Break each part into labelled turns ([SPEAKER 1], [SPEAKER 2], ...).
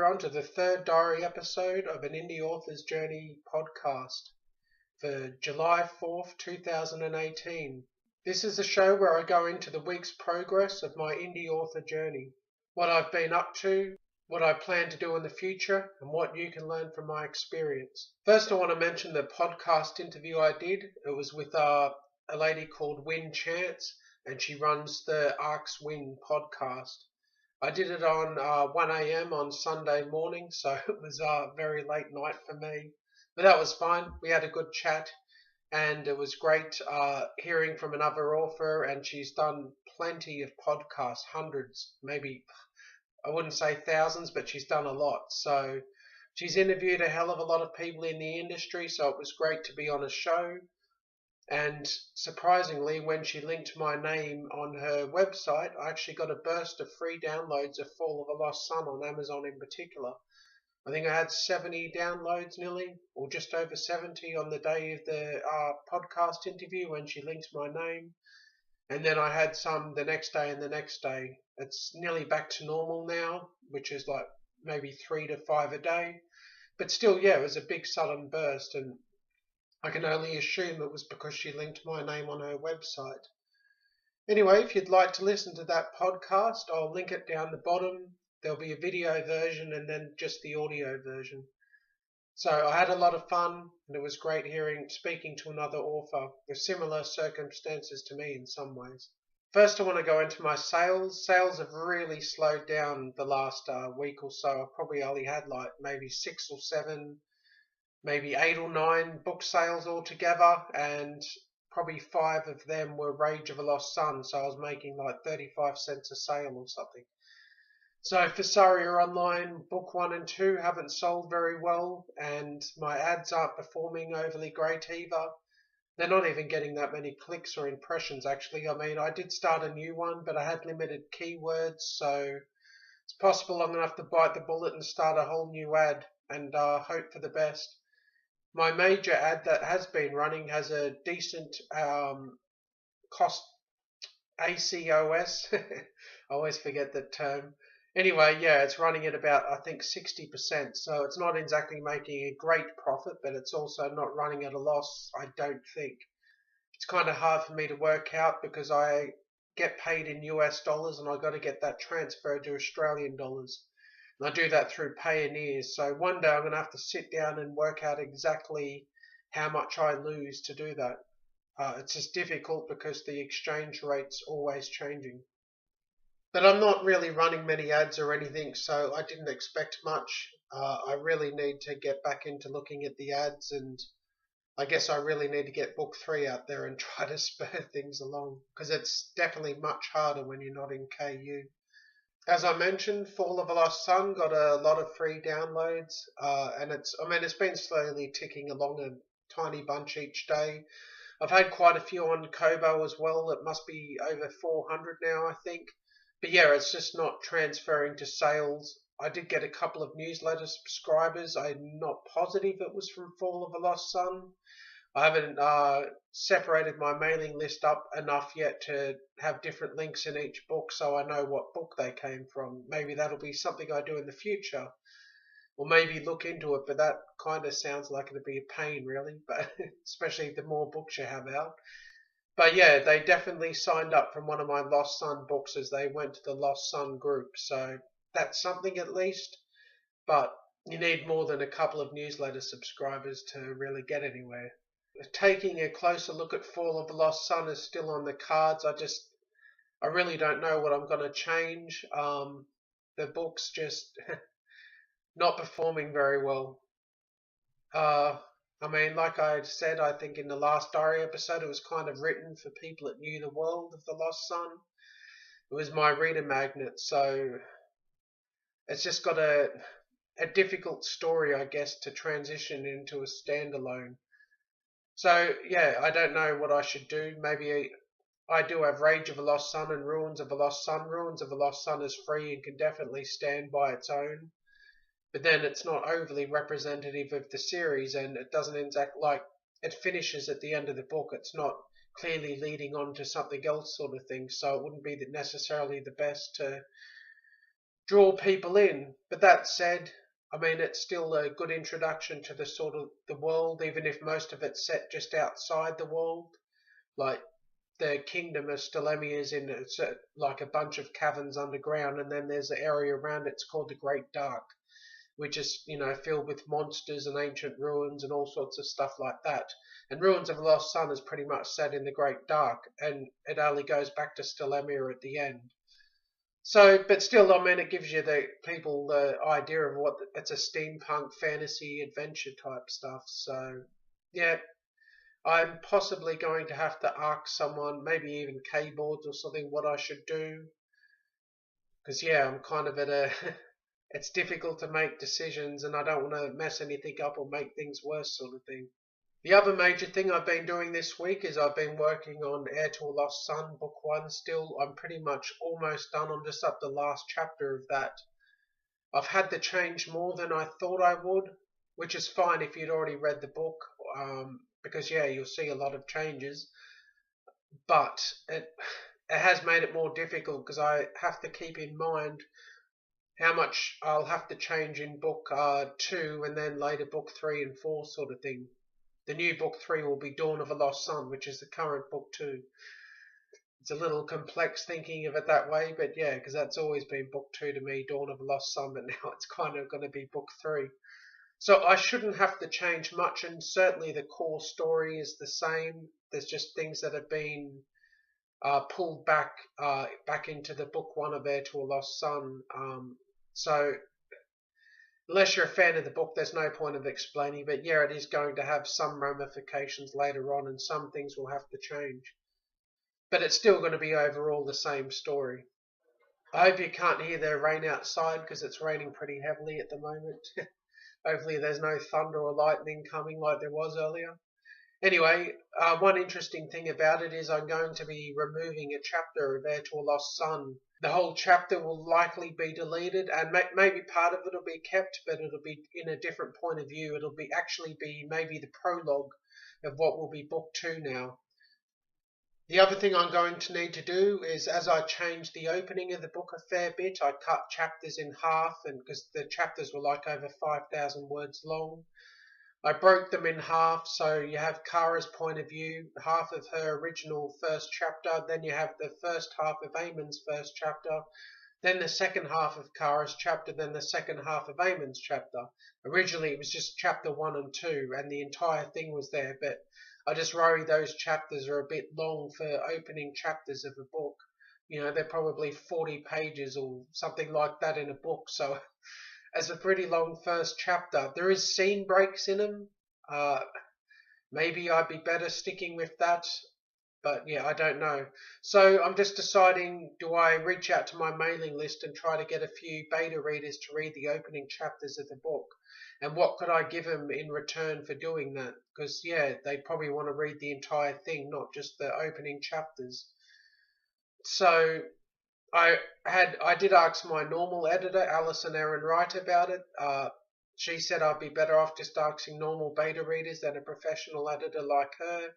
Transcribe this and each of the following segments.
[SPEAKER 1] we're on to the third diary episode of an Indie Author's Journey podcast for July 4th, 2018. This is a show where I go into the week's progress of my indie author journey, what I've been up to, what I plan to do in the future, and what you can learn from my experience. First, I want to mention the podcast interview I did. It was with a lady called Win Chance, and she runs the Arcs Win podcast. I did it on 1 a.m. on Sunday morning, so it was a very late night for me. But that was fine. We had a good chat, and it was great hearing from another author, and she's done plenty of podcasts, hundreds, maybe, I wouldn't say thousands, but she's done a lot. So she's interviewed a hell of a lot of people in the industry, so it was great to be on a show. And surprisingly, when she linked my name on her website, I actually got a burst of free downloads of Fall of a Lost Sun on Amazon in particular. I think I had 70 downloads nearly, or just over 70 on the day of the podcast interview when she linked my name. And then I had some the next day and the next day. It's nearly back to normal now, which is like maybe 3 to 5 a day. But still, yeah, it was a big sudden burst, and I can only assume it was because she linked my name on her website. Anyway, if you'd like to listen to that podcast, I'll link it down the bottom. There'll be a video version and then just the audio version. So I had a lot of fun, and it was great speaking to another author with similar circumstances to me in some ways. First, I want to go into my sales. Sales have really slowed down the last week or so. I've probably only had like maybe 6 or 7, maybe 8 or 9 book sales altogether, and probably 5 of them were Rage of a Lost Sun, so I was making like 35 cents a sale or something. So for Saria Online, book 1 and 2 haven't sold very well, and my ads aren't performing overly great either. They're not even getting that many clicks or impressions actually. I mean, I did start a new one, but I had limited keywords, so it's possible I'm going to have to bite the bullet and start a whole new ad and hope for the best. My major ad that has been running has a decent cost ACOS. I always forget that term. Anyway, yeah, it's running at about, I think, 60%. So it's not exactly making a great profit, but it's also not running at a loss, I don't think. It's kind of hard for me to work out because I get paid in US dollars and I've got to get that transferred to Australian dollars. And I do that through Payoneer. So one day I'm going to have to sit down and work out exactly how much I lose to do that. It's just difficult because the exchange rate's always changing. But I'm not really running many ads or anything, so I didn't expect much. I really need to get back into looking at the ads, and I guess I really need to get book 3 out there and try to spur things along, because it's definitely much harder when you're not in KU. As I mentioned, Fall of a Lost Sun got a lot of free downloads, and it's been slowly ticking along a tiny bunch each day. I've had quite a few on Kobo as well. It must be over 400 now, I think. But yeah, it's just not transferring to sales. I did get a couple of newsletter subscribers. I'm not positive it was from Fall of a Lost Sun. I haven't separated my mailing list up enough yet to have different links in each book so I know what book they came from. Maybe that'll be something I do in the future. Or maybe look into it, but that kind of sounds like it'd be a pain, really, but especially the more books you have out. But yeah, they definitely signed up from one of my Lost Sun books as they went to the Lost Sun group, so that's something at least. But you need more than a couple of newsletter subscribers to really get anywhere. Taking a closer look at Fall of the Lost Sun is still on the cards. I really don't know what I'm going to change. The book's just not performing very well. Like I said, I think in the last diary episode, it was kind of written for people that knew the world of the Lost Sun. It was my reader magnet, so it's just got a difficult story, I guess, to transition into a standalone. So, yeah, I don't know what I should do. Maybe I do have Rage of a Lost Sun and Ruins of a Lost Sun. Ruins of a Lost Sun is free and can definitely stand by its own. But then it's not overly representative of the series, and it doesn't it finishes at the end of the book. It's not clearly leading on to something else sort of thing, so it wouldn't be necessarily the best to draw people in. But that said, I mean, it's still a good introduction to the sort of the world, even if most of it's set just outside the world. Like the kingdom of Stelemi is in like a bunch of caverns underground, and then there's an area around it's called the Great Dark, which is, filled with monsters and ancient ruins and all sorts of stuff like that. And Ruins of the Lost Sun is pretty much set in the Great Dark, and it only goes back to Stelemia at the end. So, but still, I mean, it gives you the people the idea of what it's a steampunk fantasy adventure type stuff. So, yeah, I'm possibly going to have to ask someone, maybe even keyboards or something, what I should do. Because, yeah, I'm kind of at a. It's difficult to make decisions, and I don't want to mess anything up or make things worse, sort of thing. The other major thing I've been doing this week is I've been working on Heir to a Lost Son, Book 1 still. I'm pretty much almost done. I'm just up the last chapter of that. I've had to change more than I thought I would, which is fine if you'd already read the book, because, yeah, you'll see a lot of changes. But it has made it more difficult because I have to keep in mind how much I'll have to change in book 2 and then later book 3 and 4 sort of thing. The new book 3 will be Dawn of a Lost Sun, which is the current book 2. It's a little complex thinking of it that way, but yeah, because that's always been book 2 to me, Dawn of a Lost Sun, but now it's kind of going to be book 3. So I shouldn't have to change much, and certainly the core story is the same. There's just things that have been pulled back into the book 1 of Heir to a Lost Son. So, unless you're a fan of the book, there's no point of explaining. But yeah, it is going to have some ramifications later on, and some things will have to change. But it's still going to be overall the same story. I hope you can't hear the rain outside because it's raining pretty heavily at the moment. Hopefully there's no thunder or lightning coming like there was earlier. Anyway, one interesting thing about it is I'm going to be removing a chapter of Heir to a Lost Son. The whole chapter will likely be deleted, and maybe part of it will be kept, but it'll be in a different point of view. It'll be actually be maybe the prologue of what will be book 2 now. The other thing I'm going to need to do is, as I change the opening of the book a fair bit, I cut chapters in half, and because the chapters were like over 5,000 words long, I broke them in half, so you have Kara's point of view, half of her original first chapter, then you have the first half of Eamon's first chapter, then the second half of Kara's chapter, then the second half of Eamon's chapter. Originally it was just chapter 1 and 2, and the entire thing was there, but I just worry those chapters are a bit long for opening chapters of a book. They're probably 40 pages or something like that in a book, so as a pretty long first chapter. There is scene breaks in them. Maybe I'd be better sticking with that, but yeah, I don't know. So I'm just deciding, do I reach out to my mailing list and try to get a few beta readers to read the opening chapters of the book? And what could I give them in return for doing that? Because yeah, they probably want to read the entire thing, not just the opening chapters. So I did ask my normal editor, Alison Aaron Wright, about it. She said I'd be better off just asking normal beta readers than a professional editor like her.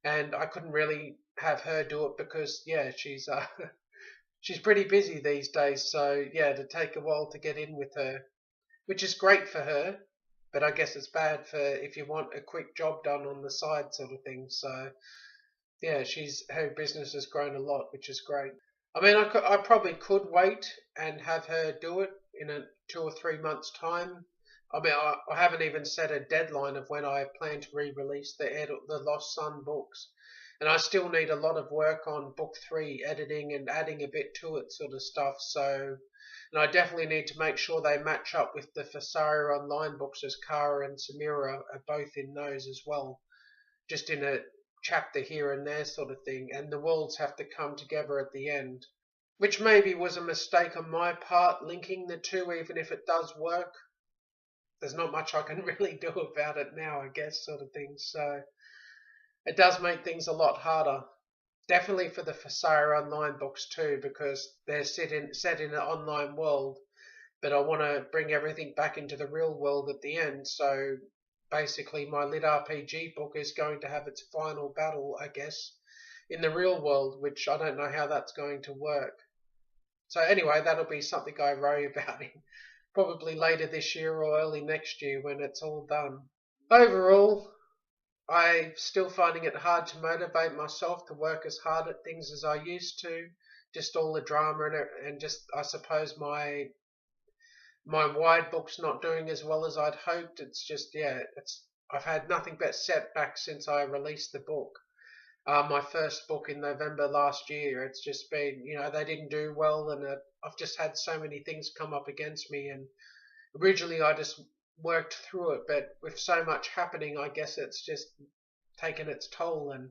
[SPEAKER 1] And I couldn't really have her do it because, yeah, she's she's pretty busy these days. So, yeah, it'd take a while to get in with her, which is great for her. But I guess it's bad for if you want a quick job done on the side sort of thing. So, yeah, her business has grown a lot, which is great. I mean, I probably could wait and have her do it in 2 or 3 months' time. I mean, I haven't even set a deadline of when I plan to re-release the Lost Sun books. And I still need a lot of work on book 3, editing and adding a bit to it sort of stuff. So, and I definitely need to make sure they match up with the Fasaria Online books, as Kara and Samira are both in those as well. Just in a chapter here and there sort of thing, and the worlds have to come together at the end, which maybe was a mistake on my part, linking the two, even if it does work. There's not much I can really do about it now, I guess, sort of thing. So it does make things a lot harder. Definitely for the Fasaria Online books too, because they're set in an online world, but I want to bring everything back into the real world at the end. So basically my litRPG book is going to have its final battle, I guess, in the real world, which I don't know how that's going to work. So anyway, that'll be something I worry about in probably later this year or early next year when it's all done. Overall, I'm still finding it hard to motivate myself to work as hard at things as I used to. Just all the drama and just I suppose my wide book's not doing as well as I'd hoped. It's just I've had nothing but setbacks since I released the book. My first book in November last year. It's just been, they didn't do well, and I've just had so many things come up against me. And originally I just worked through it, but with so much happening, I guess it's just taken its toll, and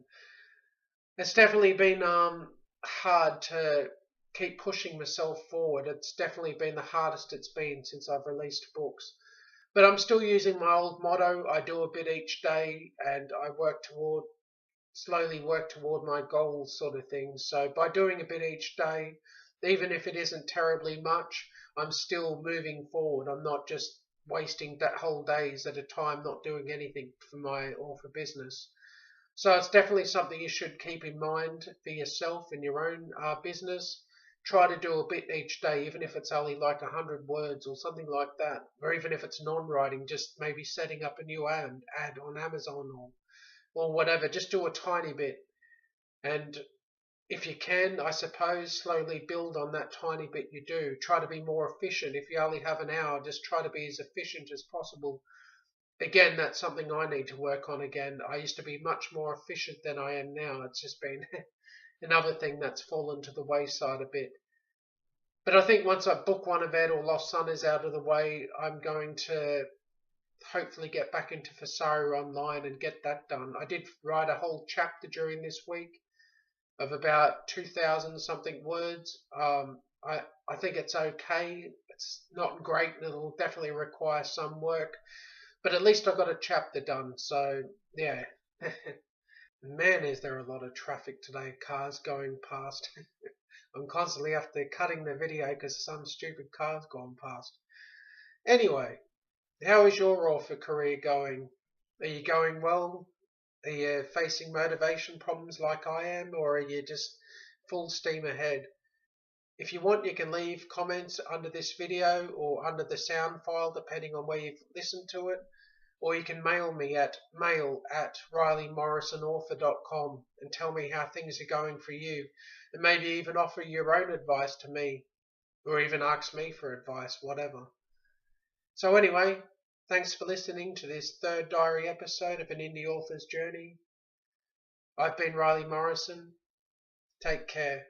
[SPEAKER 1] it's definitely been hard to keep pushing myself forward. It's definitely been the hardest it's been since I've released books. But I'm still using my old motto. I do a bit each day, and I slowly work toward my goals, sort of thing. So by doing a bit each day, even if it isn't terribly much, I'm still moving forward. I'm not just wasting that whole days at a time not doing anything for my author business. So it's definitely something you should keep in mind for yourself in your own business. Try to do a bit each day, even if it's only like 100 words or something like that, or even if it's non-writing, just maybe setting up a new ad on Amazon or whatever. Just do a tiny bit, and if you can, I suppose, slowly build on that tiny bit you do. Try to be more efficient. If you only have an hour, just try to be as efficient as possible. Again, that's something I need to work on again. I used to be much more efficient than I am now. It's just been another thing that's fallen to the wayside a bit. But I think once Book One of Ed or Lost Son is out of the way, I'm going to hopefully get back into Fasari Online and get that done. I did write a whole chapter during this week of about 2,000 something words. I think it's okay. It's not great, and it'll definitely require some work, but at least I got a chapter done. So yeah. Man, is there a lot of traffic today, cars going past. I'm constantly after cutting the video because some stupid car's gone past. Anyway, how is your author career going? Are you going well? Are you facing motivation problems like I am, or are you just full steam ahead? If you want, you can leave comments under this video or under the sound file, depending on where you've listened to it. Or you can mail me at mail@RileyMorrisonAuthor.com and tell me how things are going for you, and maybe even offer your own advice to me, or even ask me for advice, whatever. So anyway, thanks for listening to this third diary episode of An Indie Author's Journey. I've been Riley Morrison. Take care.